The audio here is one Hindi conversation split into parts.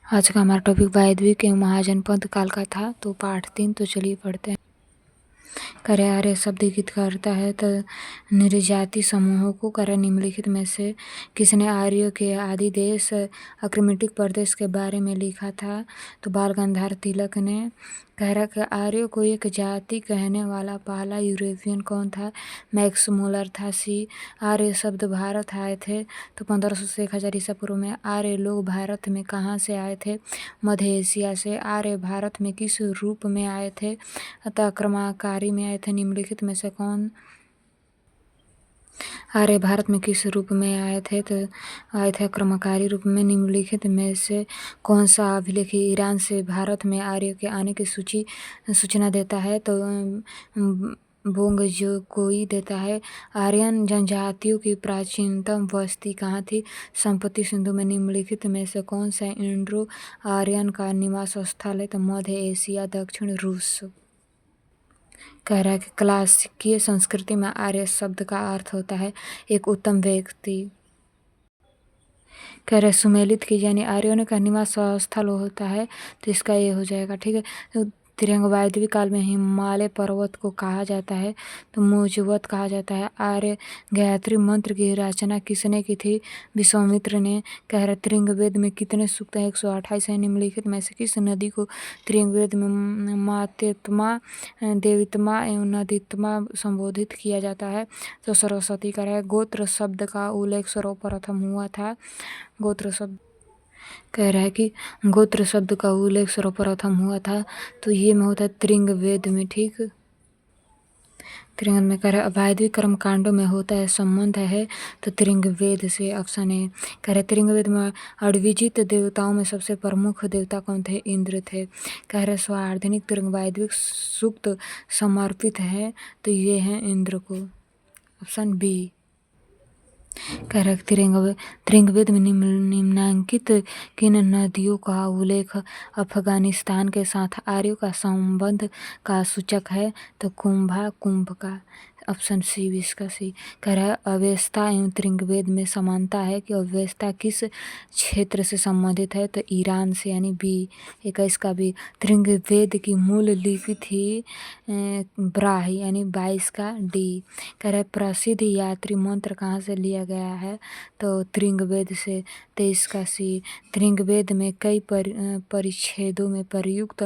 आज का हमारा टॉपिक वैदिक एवं महाजनपद काल का था। तो पाठ 3, तो चलिए पढ़ते हैं। करे आर्य शब्द इंगित करता है तो निर्जाति समूहों को करे निम्नलिखित में से किसने आर्य के आदि देश अक्रेमेटिक प्रदेश के बारे में लिखा था? तो बाल गंगाधर तिलक ने। कह रहा कि आर्य को एक जाति कहने वाला पहला यूरोपियन कौन था? मैक्स मूलर था। सी आर्य शब्द भारत आए थे तो 1500 से 1000 ईसा पूर्व में। आर्य लोग भारत में कहाँ से आए थे? मध्य एशिया से। आर्य भारत में किस रूप में आए थे? अतः आक्रमणकारी में आए थे। निम्नलिखित में से कौन? आर्य भारत में किस रूप में आए थे? तो आए थे आक्रमणकारी रूप में। निम्नलिखित में से कौन सा अभिलेख ईरान से भारत में आर्य के आने की सूचना देता है? तो बोंग जो कोई देता है। आर्यन जनजातियों की प्राचीनतम बस्ती कहाँ थी? संपत्ति सिंधु में। निम्नलिखित में से कौन सा इंडो आर्यन का निवास स्थल है? तो मध्य एशिया, दक्षिण रूस। कह रहा है कि क्लासिकीय संस्कृति में आर्य शब्द का अर्थ होता है एक उत्तम व्यक्ति। कह रहे सुमेलित की यानी आर्यों का निवास स्थल होता है, तो इसका ये हो जाएगा। ठीक है। तो तिरंग वैदिक काल में हिमालय पर्वत को कहा जाता है तो मोजवत कहा जाता है। आर्य गायत्री मंत्र की रचना किसने की थी? विश्वामित्र ने। कह रहे त्रिंग वेद में कितने सूक्त हैं? 128 है। निम्नलिखित में से किस नदी को त्रिंग वेद में मातेत्मा, देवित्मा एवं नदीत्मा संबोधित किया जाता है? तो सरस्वती। कह रहा है गोत्र शब्द का उल्लेख सर्वप्रथम हुआ था। गोत्र शब्द कह रहा है कि गोत्र शब्द का उल्लेख सर्वप्रथम हुआ था तो ये में होता है त्रिंग वेद में। ठीक। त्रिंग में कह रहा है वैदिक कर्म कांडों में होता है संबंध है तो त्रिंग वेद से। ऑप्शन है। कह रहे त्रिंग वेद में अद्विजित देवताओं में सबसे प्रमुख देवता कौन थे? इंद्र थे। कह रहे स्वार्धनिक त्रिंग वैदिक सूक्त समर्पित है तो ये है इंद्र को। Option B. कह रहे त्रिंगवेद में निम्नांकित किन नदियों का उल्लेख अफगानिस्तान के साथ आर्यों का संबंध का सूचक है? तो कुंभ का। ऑप्शन सी, 20 का सी। कह रहा है अवेस्ता एवं त्रिंगवेद में समानता है कि अवेस्ता किस क्षेत्र से संबंधित है? तो ईरान से, यानी बी, 21 का बी। त्रिंगवेद की मूल लिपि थी ब्राह्मी, यानी 22 का डी। कह रहा है प्रसिद्ध यात्री मंत्र कहाँ से लिया गया है? तो त्रिंगवेद से। 23 का सी। त्रिंगवेद में कई परिच्छेदों में प्रयुक्त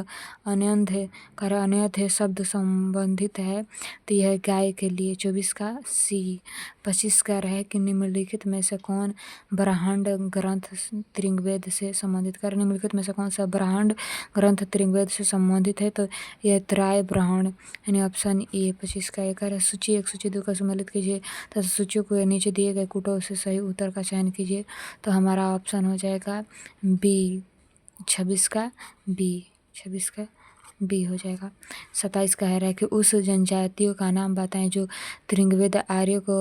अन्यध्य शब्द संबंधित है तो यह गाय के लिए। 24 का सी। 25 का रहे कि निम्नलिखित में से कौन ब्रह्मांड ग्रंथ त्रिंगवेद से संबंधित कर? निम्नलिखित में से कौन सा ब्रह्मांड ग्रंथ त्रिंगवेद से संबंधित है? तो यह त्रय ब्रह्मांड, यानी ऑप्शन ए। 25 का एक है सूची 1, सूची 2 का सम्मिलित कीजिए तथा सूचियों को नीचे दिए गए कूटों से सही उत्तर का चयन कीजिए। तो हमारा ऑप्शन हो जाएगा बी, 26 का बी। 26 का बी हो जाएगा। 27 कह रहा है कि उस जनजातियों का नाम बताएं जो त्रिंगवेद आर्य को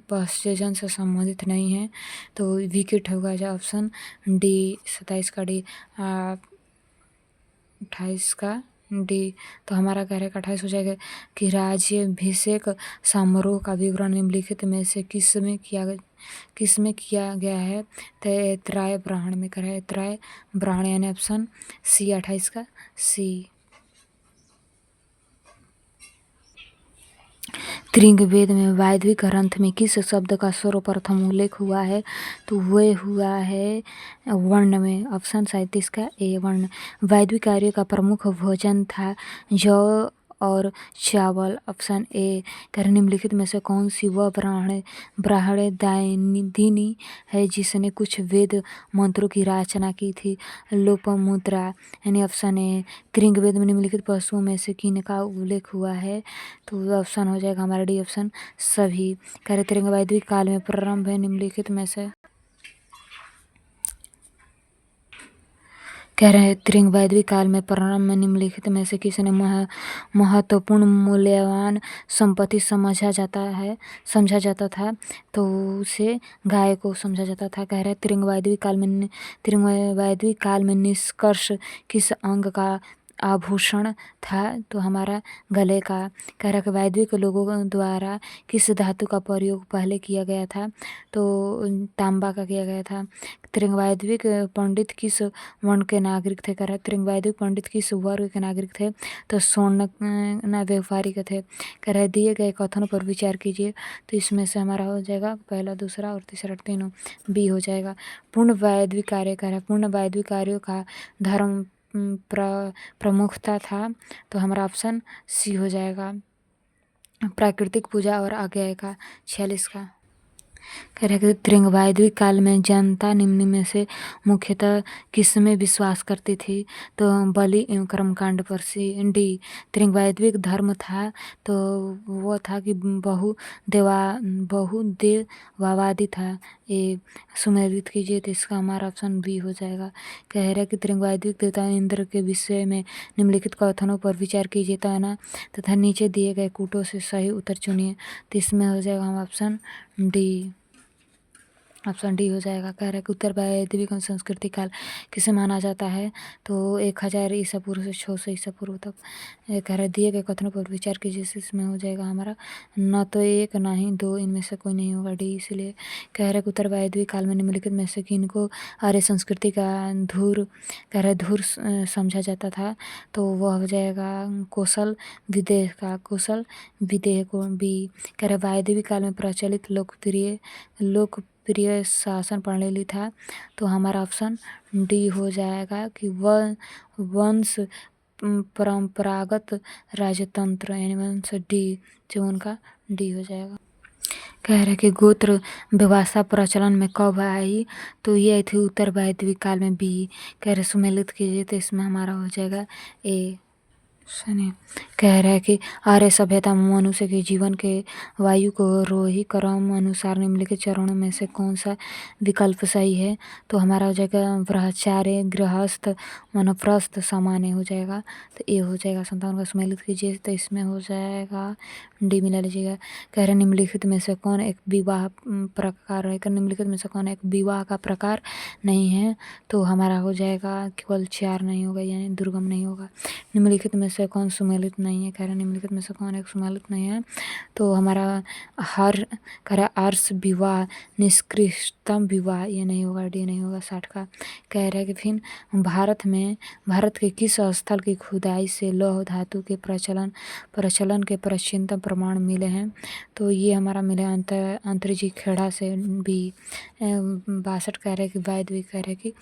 पश्चिम से संबंधित नहीं है। तो विकेट होगा जो ऑप्शन डी। 27 का डी। 28 का डी। तो हमारा कह रहा है 28 हो जाएगा कि राज्याभिषेक समारोह का विवरण निम्नलिखित में से किस में किया गया है? तो त्रय ब्राह्मण में। कह रहा है त्रय ब्राह्मण, यानी ऑप्शन सी। 28 का सी। त्रिंगवेद में वैदिक ग्रंथ में किस शब्द का सर्वप्रथम उल्लेख हुआ है? तो वह हुआ है वर्ण में। ऑप्शन 37 का ए, वर्ण। वैदिक आर्य का प्रमुख भोजन था जौ और चावल। Option A. कर निम्नलिखित में से कौन सी वह ब्राह्मण दायिनी है जिसने कुछ वेद मंत्रों की रचना की थी? लोपामुद्रा, यानी ऑप्शन ए। त्रिंगवेद में निम्नलिखित पशुओं में से किन का उल्लेख हुआ है? तो ऑप्शन हो जाएगा हमारा डी, ऑप्शन सभी। कह रहे त्रिंग वैदिक काल में प्रारंभ है निम्नलिखित में से। कह रहे हैं त्रिंग वैदिक काल में प्रारंभ में निम्नलिखित में से किसने महत्वपूर्ण मूल्यवान संपत्ति समझा जाता था? तो उसे गाय को समझा जाता था। कह रहे हैं त्रिंग वैदिक काल में निष्कर्ष किस अंग का आभूषण था तो हमारा गले का। कह रहा कि वैदिक लोगों द्वारा किस धातु का प्रयोग पहले किया गया था, तो तांबा का किया गया था। त्रिंग वैदिक पंडित किस वर्ण के नागरिक थे? कह रहा त्रिंग वैदिक पंडित किस वर्ग के नागरिक थे? तो स्वर्ण ना व्यापारी के थे। कह रहा दिए गए कथनों पर विचार कीजिए, तो इसमें से हमारा हो जाएगा पहला, दूसरा और तीसरा, तीनों बी हो जाएगा। पूर्ण वैदिक कार्य। कह रहा है पूर्ण वैदिक कार्यों का धर्म प्रमुखता था, तो हमारा ऑप्शन सी हो जाएगा। प्राकृतिक पूजा और आज्ञा का 46 का। कह रहा है कि त्रिंग वैदिक काल में जनता निम्न में से मुख्यतः किसमें विश्वास करती थी? तो बलि एवं कर्मकांड पर। सी डी त्रिंग वैदिक धर्म था, तो वो था कि बहुदेववादी था। ये सुमेलित कीजिए, तो इसका हमारा ऑप्शन बी हो जाएगा। कह रहा है कि त्रिंग वैदिक देवता इंद्र के विषय में निम्नलिखित कथनों पर विचार कीजिए तथा नीचे दिए गए कूटों से सही उत्तर चुनिए, तो इसमें हो जाएगा हम ऑप्शन डी। ऑप्शन डी हो जाएगा। कह रहा है कि उत्तर वैदिक संस्कृति काल किसे माना जाता है? तो 1000 ईसा पूर्व से 600 ईसा पूर्व तक। कह रहा है दिए गए कथनों पर विचार कीजिए, इसमें हो जाएगा हमारा न तो एक ना ही दो, इनमें से कोई नहीं होगा, डी। इसलिए कह रहा है कि उत्तर वैदिक काल में निम्नलिखित में से किनको आर्य संस्कृति का धूर, कह रहा है धूर समझा जाता था? तो वह हो जाएगा कौशल विदेह का, कौशल विदेह को बी। कह रहा है वैदिक काल में प्रचलित लोकप्रिय शासन प्रणाली था, तो हमारा ऑप्शन डी हो जाएगा कि वंश परंपरागत राजतंत्र, यानी वंश डी, जो उनका डी हो जाएगा। कह रहा है कि गोत्र व्यवस्था प्रचलन में कब आई? तो ये आई थी उत्तर वैदिक काल में, बी। कह रहे सुमेलित कीजिए, तो इसमें हमारा हो जाएगा ए। सुनिए, कह रहा है कि आर्य सभ्यता मनुष्य के जीवन के वायु को रोही क्रम अनुसार निम्नलिखित चरणों में से कौन सा विकल्प सही है? तो हमारा हो जाएगा ब्रह्मचार्य, गृहस्थ, वानप्रस्थ, सामान्य हो जाएगा। तो ये हो जाएगा। संतान का सुमेलित कीजिए, तो इसमें हो जाएगा डी, मिला लीजिएगा। कह रहे निम्नलिखित में से कौन एक विवाह प्रकार है? निम्नलिखित में से कौन एक विवाह का प्रकार नहीं है? तो हमारा हो जाएगा केवल 4 नहीं होगा, यानी दुर्गम नहीं होगा। निम्नलिखित में से कौन सुमेलित नहीं है? कह रहे निम्नलिखित में से कौन एक सुमेलित नहीं है? तो हमारा कह रहा आर्ष विवाह, निष्कृष्टतम विवाह, ये नहीं होगा, डी नहीं होगा, 60 का। कह रहा है कि फिर भारत के किस स्थल की खुदाई से लौह धातु के प्रचलन के प्राचीनतम प्रमाण मिले हैं? तो ये हमारा मिले अंतरजी खेड़ा से, बी। 62 कह रहे कि वैदिक, कह रहे कि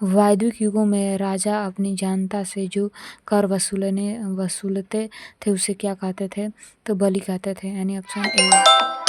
वैदिक युगों में राजा अपनी जनता से जो कर वसूलते थे उसे क्या कहते थे? तो बलि कहते थे, यानी ऑप्शन ए।